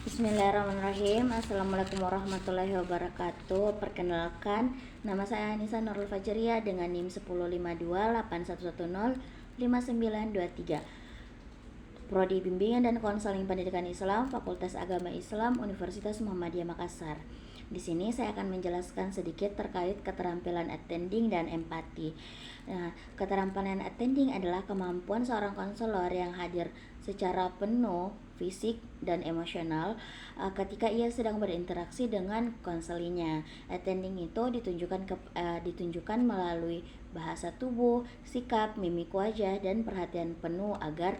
Bismillahirrahmanirrahim. Assalamualaikum warahmatullahi wabarakatuh. Perkenalkan, nama saya Anissa Nurul Fajria dengan NIM 105281105923. Prodi Bimbingan dan Konseling Pendidikan Islam, Fakultas Agama Islam, Universitas Muhammadiyah Makassar. Di sini saya akan menjelaskan sedikit terkait keterampilan attending dan empati. Nah, keterampilan attending adalah kemampuan seorang konselor yang hadir secara penuh fisik dan emosional ketika ia sedang berinteraksi dengan konselinya. Attending itu ditunjukkan melalui bahasa tubuh, sikap, mimik wajah, dan perhatian penuh agar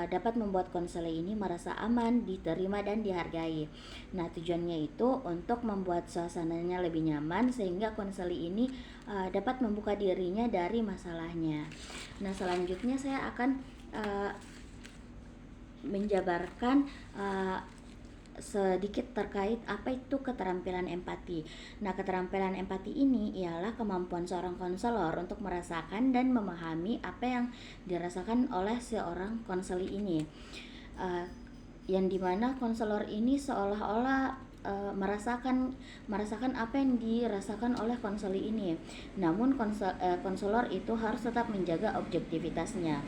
dapat membuat konselor ini merasa aman, diterima, dan dihargai. Nah, tujuannya itu untuk membuat suasananya lebih nyaman sehingga konselor ini dapat membuka dirinya dari masalahnya. Nah, selanjutnya saya akan menjabarkan sedikit terkait apa itu keterampilan empati. Nah, keterampilan empati ini ialah kemampuan seorang konselor untuk merasakan dan memahami apa yang dirasakan oleh seorang konseli ini, yang dimana konselor ini seolah-olah merasakan apa yang dirasakan oleh konseli ini. Namun konselor itu harus tetap menjaga objektivitasnya.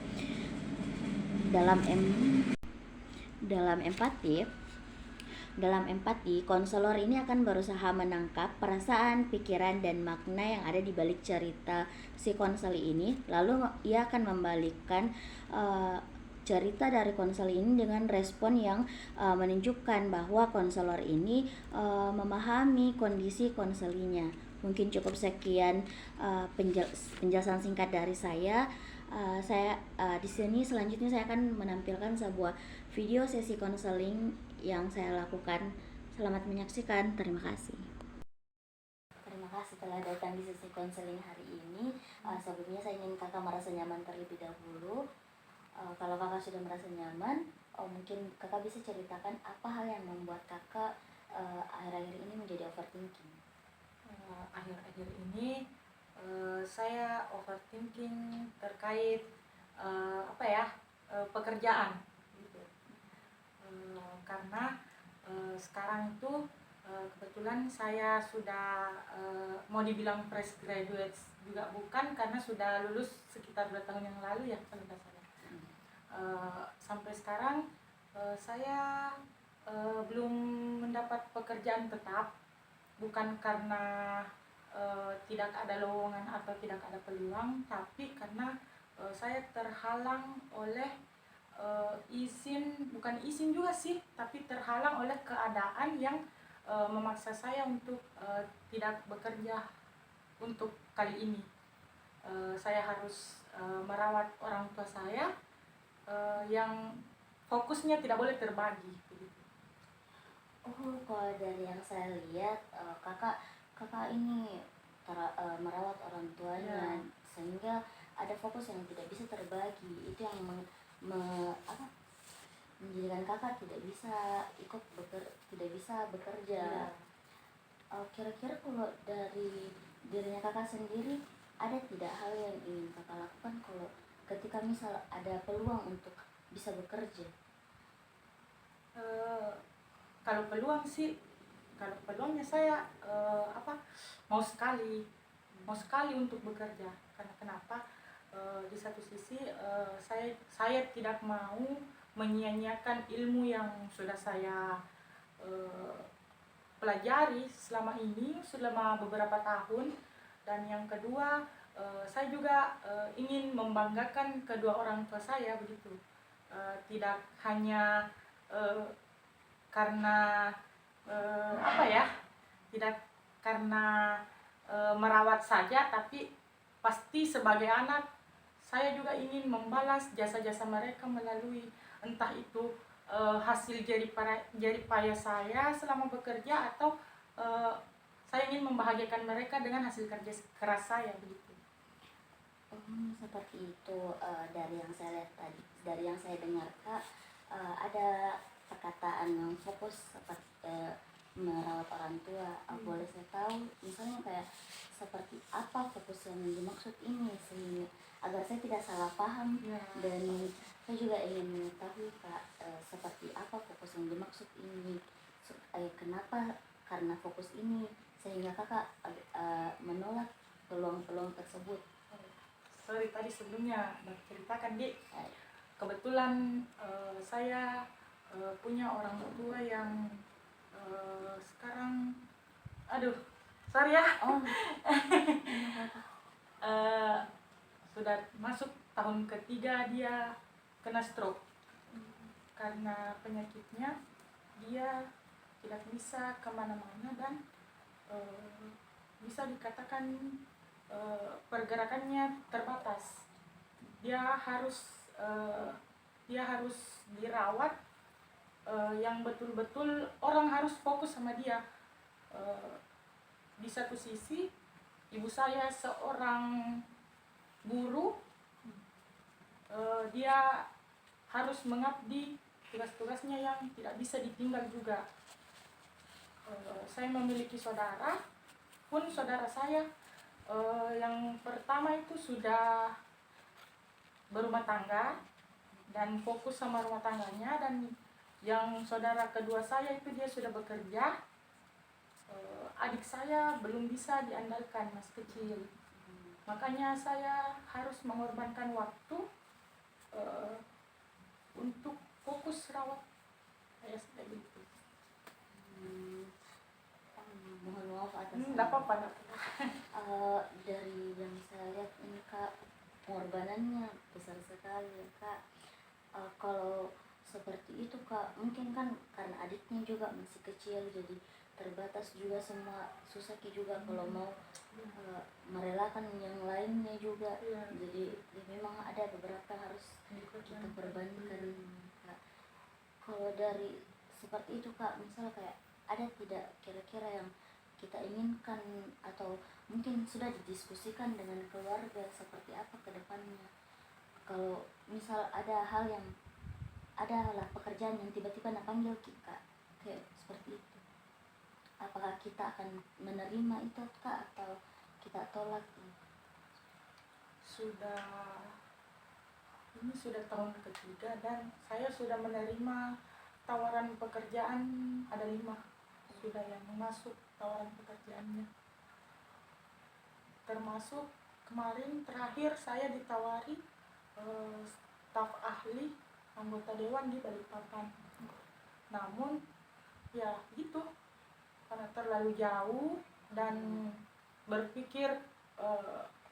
Dalam empati, konselor ini akan berusaha menangkap perasaan, pikiran, dan makna yang ada di balik cerita si konseli ini. Lalu ia akan membalikkan cerita dari konselor ini dengan respon yang menunjukkan bahwa konselor ini memahami kondisi konselinya. Mungkin cukup sekian penjelasan singkat dari saya. Di sini selanjutnya saya akan menampilkan sebuah video sesi konseling yang saya lakukan. Selamat menyaksikan. Terima kasih. Terima kasih telah datang di sesi konseling hari ini. Sebelumnya saya ingin kakak merasa nyaman terlebih dahulu. Kalau kakak sudah merasa nyaman, mungkin kakak bisa ceritakan apa hal yang membuat kakak akhir-akhir ini menjadi overthinking. Akhir-akhir ini saya overthinking terkait pekerjaan gitu. Karena sekarang itu kebetulan saya sudah mau dibilang fresh graduate juga bukan, karena sudah lulus sekitar 2 tahun yang lalu ya kalau tidak salah. Sampai sekarang saya belum mendapat pekerjaan tetap, bukan karena tidak ada lowongan atau tidak ada peluang, tapi karena saya terhalang oleh bukan izin juga sih, tapi terhalang oleh keadaan yang memaksa saya untuk tidak bekerja untuk kali ini. Saya harus merawat orang tua saya yang fokusnya tidak boleh terbagi begitu. Kalau dari yang saya lihat, kakak ini merawat orang tuanya, sehingga ada fokus yang tidak bisa terbagi. Itu yang menjadikan kakak tidak bisa bekerja. Kira-kira kalau dari dirinya kakak sendiri, ada tidak hal yang ingin kakak lakukan kalau ketika misal ada peluang untuk bisa bekerja? Kalau peluangnya saya mau sekali untuk bekerja. Karena kenapa? Di satu sisi saya tidak mau menyia-nyiakan ilmu yang sudah saya pelajari selama beberapa tahun. Dan yang kedua, saya juga ingin membanggakan kedua orang tua saya begitu. Tidak hanya karena tidak karena merawat saja, tapi pasti sebagai anak saya juga ingin membalas jasa-jasa mereka melalui entah itu hasil jerih payah saya selama bekerja, atau saya ingin membahagiakan mereka dengan hasil kerja keras saya begitu. Seperti itu. Dari yang saya lihat tadi, dari yang saya dengar Kak, ada perkataan yang fokus seperti merawat orang tua. Boleh saya tahu misalnya kayak seperti apa fokus yang dimaksud ini, sehingga agar saya tidak salah paham dan Saya juga ingin mengetahui Kak, seperti apa fokus yang dimaksud ini, kenapa karena fokus ini sehingga Kakak menolak peluang-peluang tersebut. Sorry tadi sebelumnya berceritakan Dik, Eh, kebetulan saya punya orang tua yang sekarang, aduh sorry ya, oh, ini apa? eh, sudah masuk tahun ketiga dia kena stroke. Karena penyakitnya dia tidak bisa kemana-mana dan bisa dikatakan pergerakannya terbatas. Dia harus dirawat, yang betul-betul orang harus fokus sama dia. Di satu sisi ibu saya seorang guru, dia harus mengabdi tugas-tugasnya yang tidak bisa ditinggal juga. Saya memiliki saudara, pun saudara saya yang pertama itu sudah berumah tangga dan fokus sama rumah tangganya, dan yang saudara kedua saya itu dia sudah bekerja. Adik saya belum bisa diandalkan, masih kecil. Makanya saya harus mengorbankan waktu untuk fokus rawat ayah saya gitu. Mohon maaf atas Nggak apa-apa, nggak apa-apa. dari yang saya lihat ini Kak, pengorbanannya besar sekali ya Kak. Kalau seperti itu Kak, mungkin kan karena adiknya juga masih kecil jadi terbatas juga, semua susah juga kalau mau merelakan yang lainnya juga. Iya. Jadi ya memang ada beberapa harus kita korbankan Kak. Kalau dari seperti itu Kak, misal kayak ada tidak kira-kira yang kita inginkan atau mungkin sudah didiskusikan dengan keluarga seperti apa ke depannya? Kalau misal ada hal yang adalah pekerjaan yang tiba-tiba panggil kita kayak seperti itu, apakah kita akan menerima itu Kak atau kita tolak? Ini sudah tahun ketiga dan saya sudah menerima tawaran pekerjaan, ada 5 sudah yang masuk tawaran pekerjaannya, termasuk kemarin terakhir saya ditawari staf ahli anggota dewan di Balikpapan. Namun ya gitu, karena terlalu jauh dan berpikir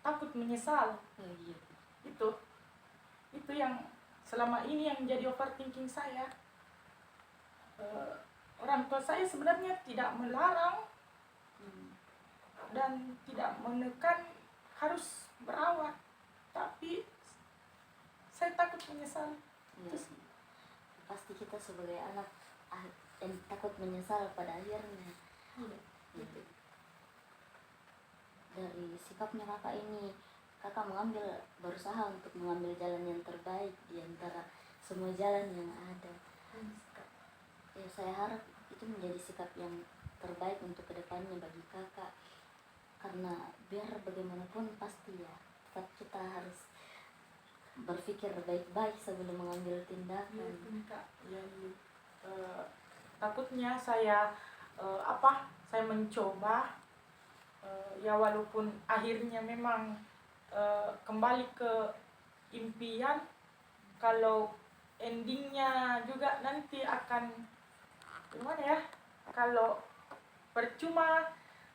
takut menyesal. Iya. Itu yang selama ini yang menjadi overthinking saya. Orang tua saya sebenarnya tidak melarang dan tidak menekan harus berawat, tapi saya takut menyesal. Iya sih. Pasti kita sebagai anak takut menyesal pada akhirnya. Gitu. Dari sikapnya Kakak ini, Kakak berusaha untuk mengambil jalan yang terbaik di antara semua jalan yang ada. Ya, saya harap itu menjadi sikap yang terbaik untuk kedepannya bagi Kakak, karena biar bagaimanapun pasti ya tetap kita harus berpikir baik-baik sebelum mengambil tindakan. Takutnya saya saya mencoba, ya walaupun akhirnya memang kembali ke impian, kalau endingnya juga nanti akan gimana ya, kalau percuma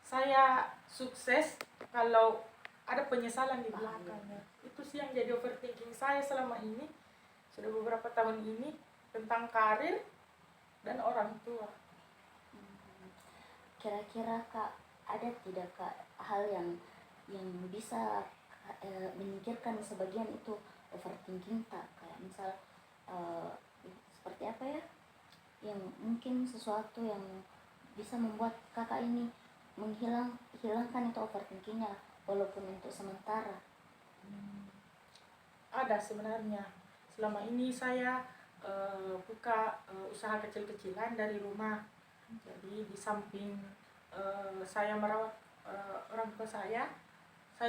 saya sukses kalau ada penyesalan di belakangnya. Itu sih yang jadi overthinking saya selama ini, sudah beberapa tahun ini, tentang karir dan orang tua. Kira-kira Kak, ada tidak Kak hal yang bisa menyingkirkan sebagian itu overthinking tak? Kayak misal seperti apa ya, yang mungkin sesuatu yang bisa membuat Kakak ini hilangkan itu overthinkingnya walaupun untuk sementara. Ada sebenarnya. Selama ini saya buka usaha kecil-kecilan dari rumah. Jadi di samping saya merawat orang tua saya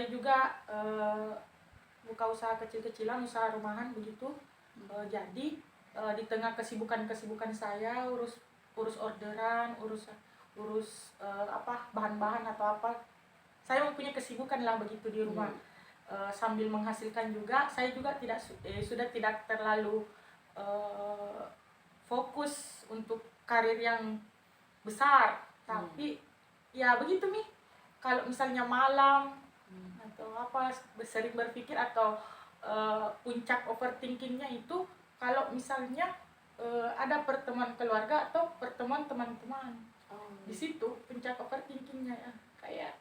juga buka usaha kecil-kecilan, usaha rumahan begitu. Jadi di tengah kesibukan saya urus orderan, urus bahan-bahan atau apa, saya mempunyai kesibukan lah begitu di rumah. Sambil menghasilkan juga, saya juga sudah tidak terlalu fokus untuk karir yang besar, tapi ya begitu nih, kalau misalnya malam atau apa sering berpikir atau puncak overthinkingnya itu kalau misalnya ada pertemuan keluarga atau pertemuan teman-teman. Di situ puncak overthinkingnya ya, kayak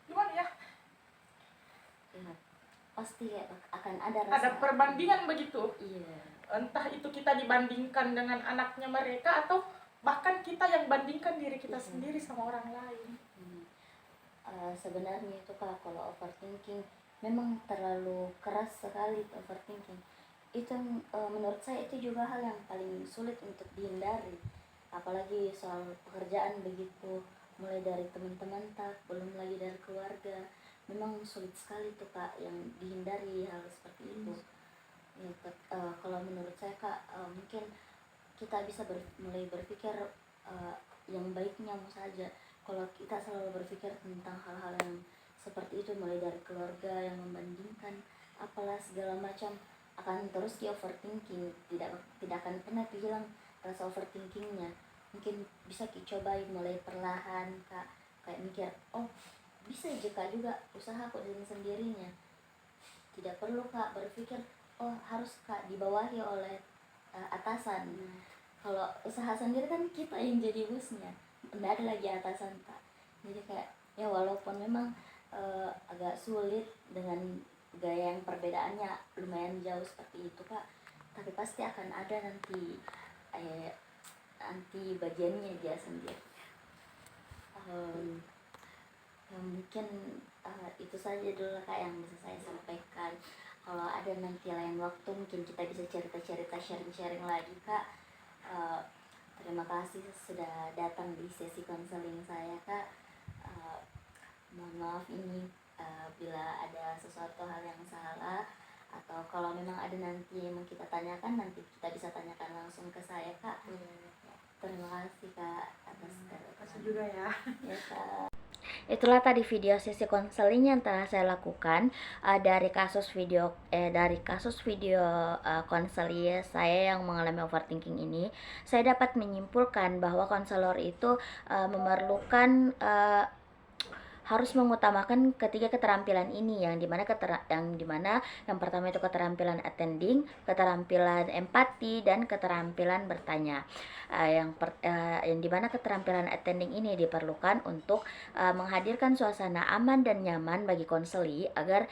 gimana ya, pasti akan ada rasa perbandingan begitu. Iya. Entah itu kita dibandingkan dengan anaknya mereka atau bahkan kita yang bandingkan diri kita sendiri sama orang lain. Sebenarnya itu Kak, kalau overthinking memang terlalu keras sekali overthinking. Itu menurut saya itu juga hal yang paling sulit untuk dihindari. Apalagi soal pekerjaan begitu, mulai dari teman-teman belum lagi dari keluarga. Memang sulit sekali tuh Kak yang dihindari hal seperti itu. Ya, kalau menurut saya Kak, mungkin kita bisa mulai berpikir yang baiknya saja. Kalau kita selalu berpikir tentang hal-hal yang seperti itu, mulai dari keluarga yang membandingkan apalah segala macam, akan terus di overthinking, tidak akan pernah hilang rasa overthinkingnya. Mungkin bisa dicobain mulai perlahan Kak, kayak mikir, oh bisa jika juga usaha kok dengan sendirinya, tidak perlu Kak berpikir oh harus Kak dibawahi oleh atasan. Kalau usaha sendiri kan kita yang jadi bosnya, tidak ada lagi atasan Kak. Jadi kayak ya walaupun memang agak sulit dengan gaya yang perbedaannya lumayan jauh seperti itu Kak, tapi pasti akan ada nanti bagiannya dia sendiri. Ya mungkin itu saja dulu Kak yang bisa saya sampaikan. Kalau ada nanti lain waktu mungkin kita bisa cerita-cerita, sharing-sharing lagi Kak. Terima kasih sudah datang di sesi konseling saya Kak. Mohon maaf ini bila ada sesuatu hal yang salah, atau kalau memang ada nanti yang mau kita tanyakan, nanti kita bisa tanyakan langsung ke saya Kak. Terima kasih Kak atas Terima kasih juga ya. Ya Kak. Itulah tadi video sesi konseling yang telah saya lakukan dari kasus video konseling saya yang mengalami overthinking ini. Saya dapat menyimpulkan bahwa konselor itu memerlukan harus mengutamakan ketiga keterampilan ini, yang dimana yang pertama itu keterampilan attending, keterampilan empati, dan keterampilan bertanya. Yang dimana keterampilan attending ini diperlukan untuk menghadirkan suasana aman dan nyaman bagi konseli agar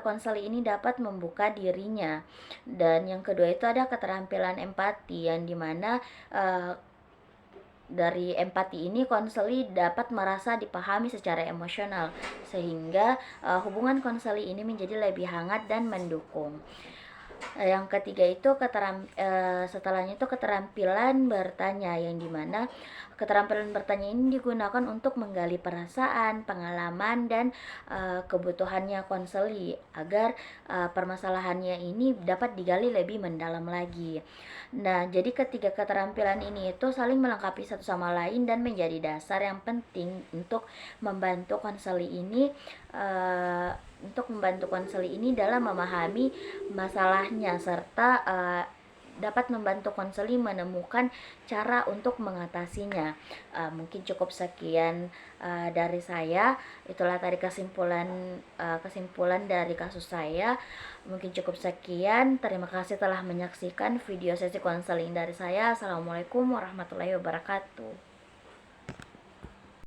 konseli ini dapat membuka dirinya. Dan yang kedua itu ada keterampilan empati, yang dimana dari empati ini konseli dapat merasa dipahami secara emosional, sehingga hubungan konseli ini menjadi lebih hangat dan mendukung. Yang ketiga itu setelahnya itu keterampilan bertanya, yang dimana keterampilan bertanya ini digunakan untuk menggali perasaan, pengalaman, dan kebutuhannya konseli agar permasalahannya ini dapat digali lebih mendalam lagi. Nah, jadi ketiga keterampilan ini itu saling melengkapi satu sama lain dan menjadi dasar yang penting untuk membantu konseli ini dalam memahami masalahnya, serta dapat membantu konseli menemukan cara untuk mengatasinya. Mungkin cukup sekian dari saya. Itulah tadi kesimpulan dari kasus saya. Mungkin cukup sekian. Terima kasih telah menyaksikan video sesi konseling dari saya. Assalamualaikum warahmatullahi wabarakatuh.